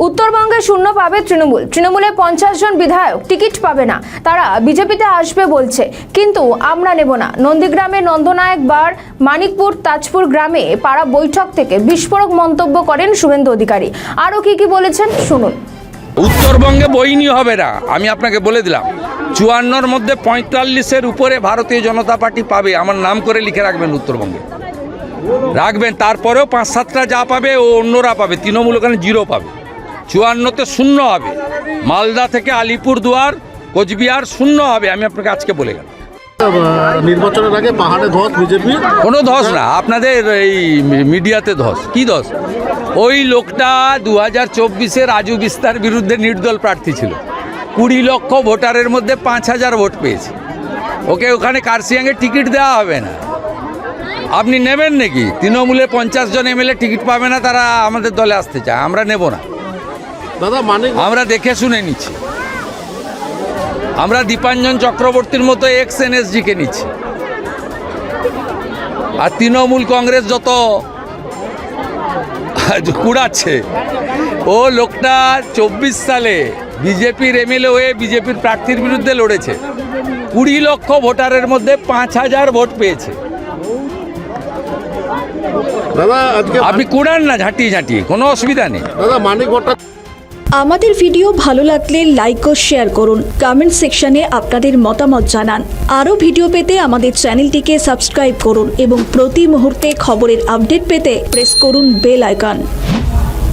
উত্তরবঙ্গে শূন্য পাবে তৃণমূল। তৃণমূলে 50 জন বিধায়ক টিকিট পাবে না, তারা বিজেপিতে আসবে বলছে, কিন্তু আমরা নেব না। নন্দীগ্রামে নন্দনায়ক বার মানিকপুর তাজপুর গ্রামে পাড়া বৈঠক থেকে বিস্ফোরক মন্তব্য করেন শুভেন্দু অধিকারী। আরও কি বলেছেন শুনুন। উত্তরবঙ্গে বইনি হবে না, আমি আপনাকে বলে দিলাম। 54-র মধ্যে 45-এর উপরে ভারতীয় জনতা পার্টি পাবে, আমার নাম করে লিখে রাখবেন, উত্তরবঙ্গে রাখবেন। তারপরেও 5-7টা যা পাবে ও অন্যরা পাবে, তৃণমূল ওখানে 0 পাবে। 54-তে শূন্য হবে, মালদা থেকে আলিপুরদুয়ার কোচবিহার শূন্য হবে, আমি আপনাকে আজকে বলে গেলাম। নির্বাচনের আগে পাহাড়ে ধস বিজেপি, কোনো ধস না, আপনাদের এই মিডিয়াতে ধস। কি ধস? ওই লোকটা 2024-এ রাজু বিস্তার বিরুদ্ধে নির্দল প্রার্থী ছিল, 20 লক্ষ ভোটারের মধ্যে 5000 ভোট পেয়েছে। ওকে ওখানে কার্শিয়াংয়ে টিকিট দেওয়া হবে না। আপনি নেবেন নাকি? তৃণমূলে 50 জন এমএলএ টিকিট পাবে না, তারা আমাদের দলে আসতে চায়, আমরা নেব না দাদা। আমরা দেখে শুনে নিচ্ছি। আমরা দীপাঞ্জন চক্রবর্তীর মতো এক্স এনএসজিকে নিচ্ছি। আর তৃণমূল কংগ্রেস যত কুড়াচ্ছে, ও লোকটা 24 সালে বিজেপির এমএলএ হয়ে বিজেপির প্রার্থীর বিরুদ্ধে লড়েছে, 20 লক্ষ ভোটারের মধ্যে 5000 ভোট পেয়েছে। দাদা আজকে আপনি কুড়ান না ঝাঁটিয়ে ঝাঁটিয়ে, কোনো অসুবিধা নেই। দাদা মানিক ভট্টাচার্য। আমাদের ভিডিও ভালো লাগলে লাইক ও শেয়ার করুন, কমেন্ট সেকশনে আপনাদের মতামত জানান। আরও ভিডিও পেতে আমাদের চ্যানেলটিকে সাবস্ক্রাইব করুন এবং প্রতি মুহূর্তে খবরের আপডেট পেতে প্রেস করুন বেল আইকন।